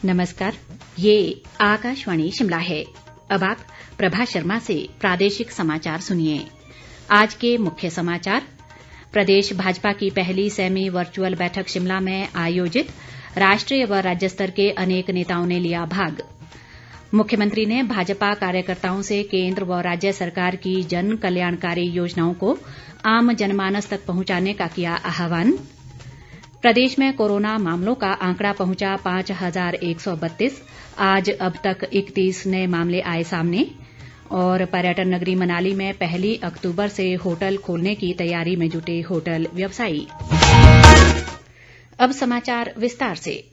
नमस्कार, ये आकाशवाणी शिमला है। अब आप प्रभा शर्मा से प्रादेशिक समाचार सुनिए। आज के मुख्य समाचार। प्रदेश भाजपा की पहली सेमी वर्चुअल बैठक शिमला में आयोजित। राष्ट्रीय व राज्य स्तर के अनेक नेताओं ने लिया भाग। मुख्यमंत्री ने भाजपा कार्यकर्ताओं से केंद्र व राज्य सरकार की जन कल्याणकारी योजनाओं को आम जनमानस तक पहुंचाने का किया आह्वान। प्रदेश में कोरोना मामलों का आंकड़ा पहुंचा 5,132। आज अब तक 31 नए मामले आए सामने। और पर्यटन नगरी मनाली में 1 अक्टूबर से होटल खोलने की तैयारी में जुटे होटल व्यवसायी। अब समाचार विस्तार से।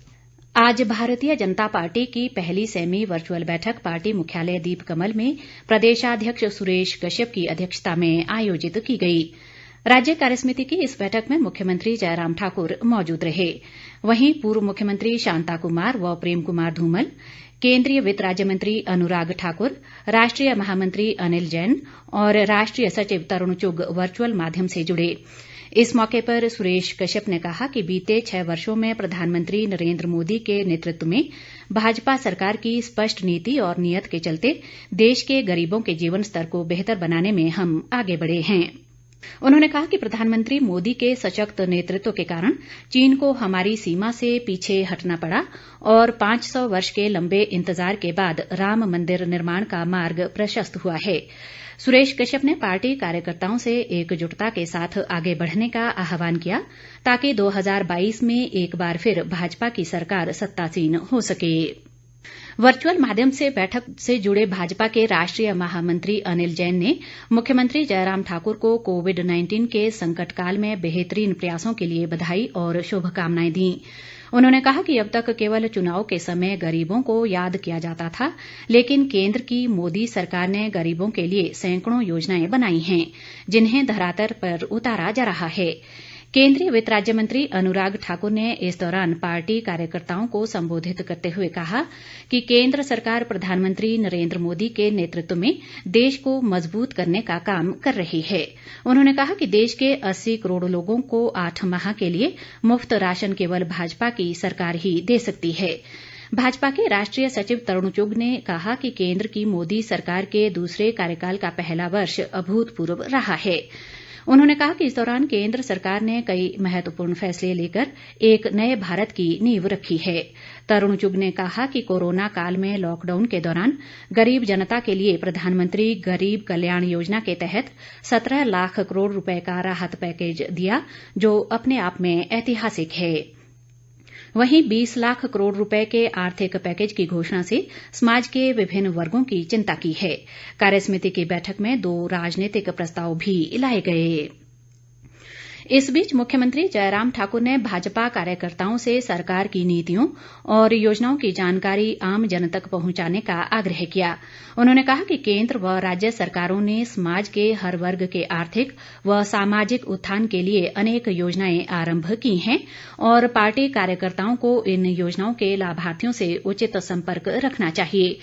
आज भारतीय जनता पार्टी की पहली सेमी वर्चुअल बैठक पार्टी मुख्यालय दीप कमल में प्रदेशाध्यक्ष सुरेश कश्यप की अध्यक्षता में आयोजित की गई। राज्य कार्यसमिति की इस बैठक में मुख्यमंत्री जयराम ठाकुर मौजूद रहे। वहीं पूर्व मुख्यमंत्री शांता कुमार व प्रेम कुमार धूमल, केंद्रीय वित्त राज्य मंत्री अनुराग ठाकुर, राष्ट्रीय महामंत्री अनिल जैन और राष्ट्रीय सचिव तरुण चुग वर्चुअल माध्यम से जुड़े। इस मौके पर सुरेश कश्यप ने कहा कि बीते 6 वर्षों में प्रधानमंत्री नरेंद्र मोदी के नेतृत्व में भाजपा सरकार की स्पष्ट नीति और नीयत के चलते देश के गरीबों के जीवन स्तर को बेहतर बनाने में हम आगे बढ़े हैं। उन्होंने कहा कि प्रधानमंत्री मोदी के सशक्त नेतृत्व के कारण चीन को हमारी सीमा से पीछे हटना पड़ा और 500 वर्ष के लंबे इंतजार के बाद राम मंदिर निर्माण का मार्ग प्रशस्त हुआ है। सुरेश कश्यप ने पार्टी कार्यकर्ताओं से एकजुटता के साथ आगे बढ़ने का आह्वान किया ताकि 2022 में एक बार फिर भाजपा की सरकार सत्तासीन हो सके। वर्चुअल माध्यम से बैठक से जुड़े भाजपा के राष्ट्रीय महामंत्री अनिल जैन ने मुख्यमंत्री जयराम ठाकुर को कोविड-19 के संकट काल में बेहतरीन प्रयासों के लिए बधाई और शुभकामनाएं दी। उन्होंने कहा कि अब तक केवल चुनाव के समय गरीबों को याद किया जाता था, लेकिन केंद्र की मोदी सरकार ने गरीबों के लिए सैकड़ों योजनाएं बनाई हैं, जिन्हें धरातल पर उतारा जा रहा है। केंद्रीय वित्त राज्य मंत्री अनुराग ठाकुर ने इस दौरान पार्टी कार्यकर्ताओं को संबोधित करते हुए कहा कि केंद्र सरकार प्रधानमंत्री नरेंद्र मोदी के नेतृत्व में देश को मजबूत करने का काम कर रही है। उन्होंने कहा कि देश के 80 करोड़ लोगों को 8 माह के लिए मुफ्त राशन केवल भाजपा की सरकार ही दे सकती है। भाजपा के राष्ट्रीय सचिव तरुण चुग ने कहा कि केंद्र की मोदी सरकार के दूसरे कार्यकाल का पहला वर्ष अभूतपूर्व रहा है। उन्होंने कहा कि इस दौरान केंद्र सरकार ने कई महत्वपूर्ण फैसले लेकर एक नए भारत की नींव रखी है। तरुण चुग ने कहा कि कोरोना काल में लॉकडाउन के दौरान गरीब जनता के लिए प्रधानमंत्री गरीब कल्याण योजना के तहत 17 लाख करोड़ रुपए का राहत पैकेज दिया, जो अपने आप में ऐतिहासिक है। वहीं 20 लाख करोड़ रुपए के आर्थिक पैकेज की घोषणा से समाज के विभिन्न वर्गों की चिंता की है। कार्यसमिति की बैठक में 2 राजनीतिक प्रस्ताव भी लाए गए। इस बीच मुख्यमंत्री जयराम ठाकुर ने भाजपा कार्यकर्ताओं से सरकार की नीतियों और योजनाओं की जानकारी आम जन तक पहुंचाने का आग्रह किया। उन्होंने कहा कि केंद्र व राज्य सरकारों ने समाज के हर वर्ग के आर्थिक व सामाजिक उत्थान के लिए अनेक योजनाएं आरंभ की हैं और पार्टी कार्यकर्ताओं को इन योजनाओं के लाभार्थियों से उचित संपर्क रखना चाहिए।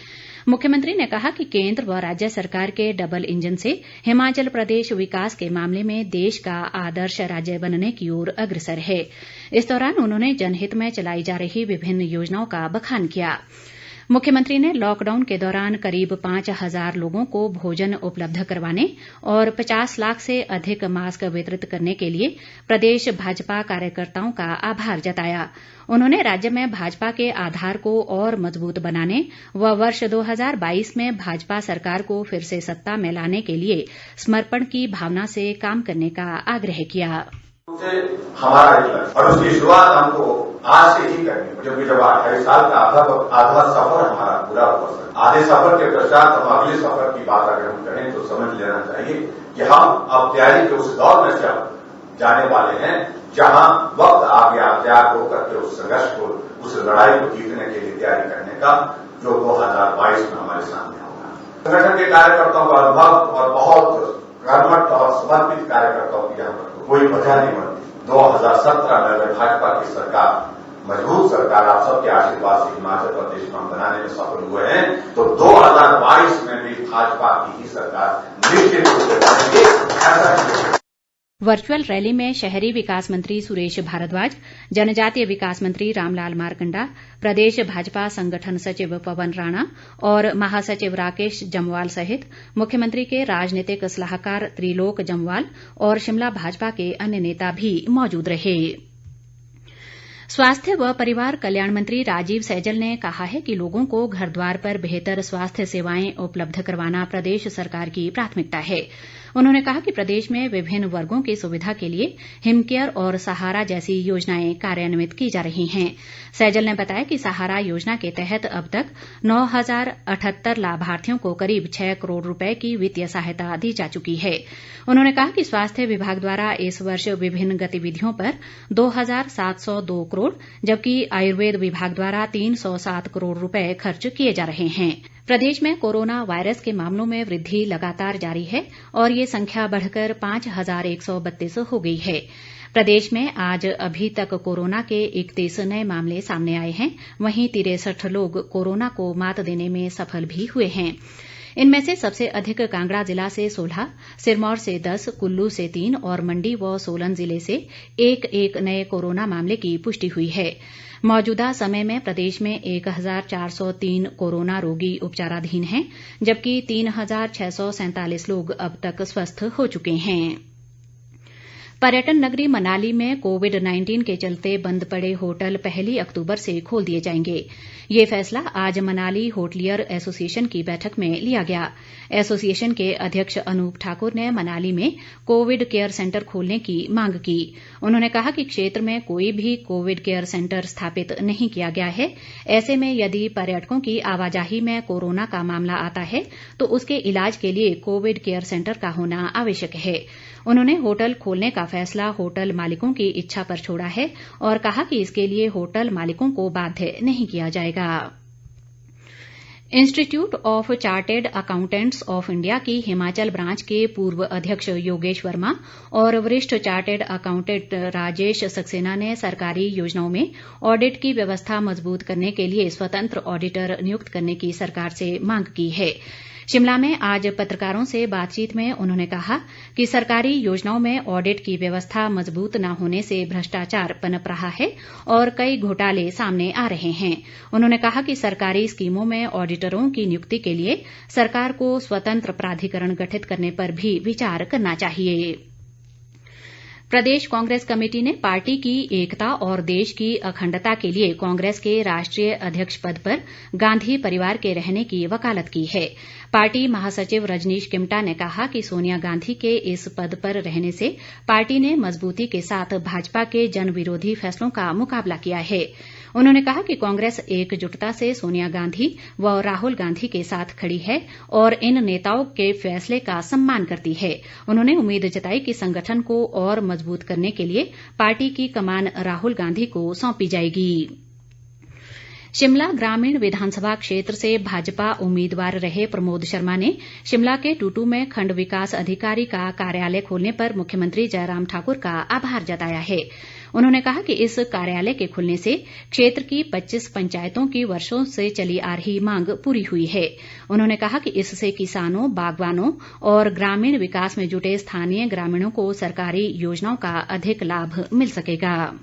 मुख्यमंत्री ने कहा कि केंद्र व राज्य सरकार के डबल इंजन से हिमाचल प्रदेश विकास के मामले में देश का आदर्श राज्य बनने की ओर अग्रसर है। इस दौरान उन्होंने जनहित में चलाई जा रही विभिन्न योजनाओं का बखान किया। मुख्यमंत्री ने लॉकडाउन के दौरान करीब 5,000 लोगों को भोजन उपलब्ध करवाने और 50 लाख से अधिक मास्क वितरित करने के लिए प्रदेश भाजपा कार्यकर्ताओं का आभार जताया। उन्होंने राज्य में भाजपा के आधार को और मजबूत बनाने व वर्ष 2022 में भाजपा सरकार को फिर से सत्ता में लाने के लिए समर्पण की भावना से काम करने का आग्रह किया। हमारा लक्ष्य और उसकी शुरुआत हमको आज से ही करनी है, क्योंकि जब 28 साल का आधा सफर हमारा पूरा हुआ। आधे सफर के पश्चात हम अगले सफर की बात अगर हम करें तो समझ लेना चाहिए कि हम अब तैयारी के उस दौर में से जाने वाले हैं जहां वक्त आ गया तैयार होकर के उस संघर्ष को, उस लड़ाई को जीतने के लिए तैयारी करने का, जो 2022 में हमारे सामने होगा। संगठन के कार्यकर्ताओं का अनुभव और बहुत कर्मठ और समर्पित कार्यकर्ताओं की यहाँ पर कोई वजह नहीं बनती। 2017 में भाजपा की सरकार, मजबूत सरकार, आप सबके आशीर्वाद से हिमाचल प्रदेश में हम बनाने में सफल हुए हैं, तो 2022 में भी भाजपा की ही सरकार निश्चित रूप से बनेगी। ऐसा वर्चुअल रैली में शहरी विकास मंत्री सुरेश भारद्वाज, जनजातीय विकास मंत्री रामलाल मारकंडा, प्रदेश भाजपा संगठन सचिव पवन राणा और महासचिव राकेश जम्वाल सहित मुख्यमंत्री के राजनीतिक सलाहकार त्रिलोक जम्वाल और शिमला भाजपा के अन्य नेता भी मौजूद रहे। स्वास्थ्य व परिवार कल्याण मंत्री राजीव सैजल ने कहा है कि लोगों को घर द्वार पर बेहतर स्वास्थ्य सेवाएं उपलब्ध करवाना प्रदेश सरकार की प्राथमिकता है। उन्होंने कहा कि प्रदेश में विभिन्न वर्गों की सुविधा के लिए हिमकेयर और सहारा जैसी योजनाएं कार्यान्वित की जा रही हैं। सैजल ने बताया कि सहारा योजना के तहत अब तक 9,078 लाभार्थियों को करीब 6 करोड़ रुपए की वित्तीय सहायता दी जा चुकी है। उन्होंने कहा कि स्वास्थ्य विभाग द्वारा इस वर्ष विभिन्न गतिविधियों पर 2,702 करोड़ जबकि आयुर्वेद विभाग द्वारा 307 करोड़ रुपए खर्च किए जा रहे हैं। प्रदेश में कोरोना वायरस के मामलों में वृद्धि लगातार जारी है और ये संख्या बढ़कर 5,132 हो गई है। प्रदेश में आज अभी तक कोरोना के 31 नए मामले सामने आए हैं। वहीं 63 लोग कोरोना को मात देने में सफल भी हुए हैं। इनमें से सबसे अधिक कांगड़ा जिला से 16, सिरमौर से 10, कुल्लू से 3 और मंडी व सोलन जिले से एक नए कोरोना मामले की पुष्टि हुई है। मौजूदा समय में प्रदेश में 1,403 कोरोना रोगी उपचाराधीन हैं जबकि 3,647 लोग अब तक स्वस्थ हो चुके हैं। पर्यटन नगरी मनाली में कोविड-19 के चलते बंद पड़े होटल 1 अक्तूबर से खोल दिए जाएंगे। ये फैसला आज मनाली होटलियर एसोसिएशन की बैठक में लिया गया। एसोसिएशन के अध्यक्ष अनूप ठाकुर ने मनाली में कोविड केयर सेंटर खोलने की मांग की। उन्होंने कहा कि क्षेत्र में कोई भी कोविड केयर सेंटर स्थापित नहीं किया गया है। ऐसे में यदि पर्यटकों की आवाजाही में कोरोना का मामला आता है तो उसके इलाज के लिए कोविड केयर सेंटर का होना आवश्यक है। उन्होंने होटल खोलने का फैसला होटल मालिकों की इच्छा पर छोड़ा है और कहा कि इसके लिए होटल मालिकों को बाध्य नहीं किया जाएगा। Institute of chartered accountants of India की हिमाचल ब्रांच के पूर्व अध्यक्ष योगेश वर्मा और वरिष्ठ चार्टेड अकाउंटेंट राजेश सक्सेना ने सरकारी योजनाओं में ऑडिट की व्यवस्था मजबूत करने के लिए स्वतंत्र ऑडिटर नियुक्त करने की सरकार से मांग की है। शिमला में आज पत्रकारों से बातचीत में उन्होंने कहा कि सरकारी योजनाओं में ऑडिट की व्यवस्था मजबूत न होने से भ्रष्टाचार पनप रहा है और कई घोटाले सामने आ रहे हैं। उन्होंने कहा कि सरकारी स्कीमों में ऑडिटरों की नियुक्ति के लिए सरकार को स्वतंत्र प्राधिकरण गठित करने पर भी विचार करना चाहिए। प्रदेश कांग्रेस कमेटी ने पार्टी की एकता और देश की अखंडता के लिए कांग्रेस के राष्ट्रीय अध्यक्ष पद पर गांधी परिवार के रहने की वकालत की है। पार्टी महासचिव रजनीश किमटा ने कहा कि सोनिया गांधी के इस पद पर रहने से पार्टी ने मजबूती के साथ भाजपा के जन विरोधी फैसलों का मुकाबला किया है। उन्होंने कहा कि कांग्रेस एकजुटता से सोनिया गांधी व राहुल गांधी के साथ खड़ी है और इन नेताओं के फैसले का सम्मान करती है। उन्होंने उम्मीद जताई कि संगठन को और मजबूत करने के लिए पार्टी की कमान राहुल गांधी को सौंपी जाएगी। शिमला ग्रामीण विधानसभा क्षेत्र से भाजपा उम्मीदवार रहे प्रमोद शर्मा ने शिमला के टूटू में खंड विकास अधिकारी का कार्यालय खोलने पर मुख्यमंत्री जयराम ठाकुर का आभार जताया है। उन्होंने कहा कि इस कार्यालय के खुलने से क्षेत्र की 25 पंचायतों की वर्षों से चली आ रही मांग पूरी हुई है। उन्होंने कहा कि इससे किसानों, बागवानों और ग्रामीण विकास में जुटे स्थानीय ग्रामीणों को सरकारी योजनाओं का अधिक लाभ मिल सकेगा।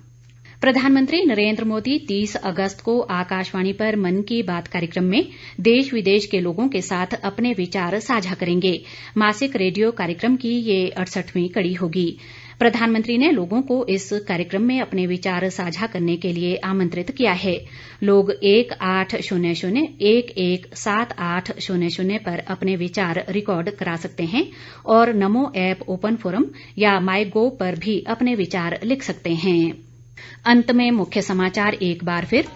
प्रधानमंत्री नरेंद्र मोदी 30 अगस्त को आकाशवाणी पर मन की बात कार्यक्रम में देश विदेश के लोगों के साथ अपने विचार साझा करेंगे। मासिक रेडियो कार्यक्रम की ये 68वीं कड़ी होगी। प्रधानमंत्री ने लोगों को इस कार्यक्रम में अपने विचार साझा करने के लिए आमंत्रित किया है। लोग 1800-117800 पर अपने विचार रिकॉर्ड करा सकते हैं और नमो ऐप ओपन फोरम या माई गोव पर भी अपने विचार लिख सकते हैं। अंत में मुख्य समाचार एक बार फिर।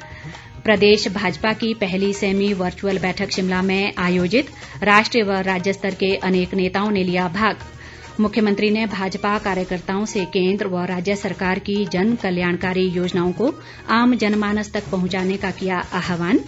प्रदेश भाजपा की पहली सेमी वर्चुअल बैठक शिमला में आयोजित। राष्ट्रीय व राज्य स्तर के अनेक नेताओं ने लिया भाग। मुख्यमंत्री ने भाजपा कार्यकर्ताओं से केंद्र व राज्य सरकार की जन कल्याणकारी योजनाओं को आम जनमानस तक पहुंचाने का किया आह्वान।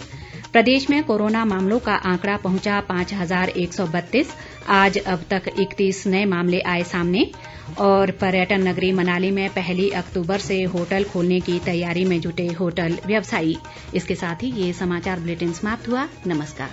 प्रदेश में कोरोना मामलों का आंकड़ा पहुंचा 5,132। आज अब तक 31 नए मामले आए सामने। और पर्यटन नगरी मनाली में 1 अक्तूबर से होटल खोलने की तैयारी में जुटे होटल व्यवसायी। इसके साथ ही ये समाचार बुलेटिन समाप्त हुआ। नमस्कार।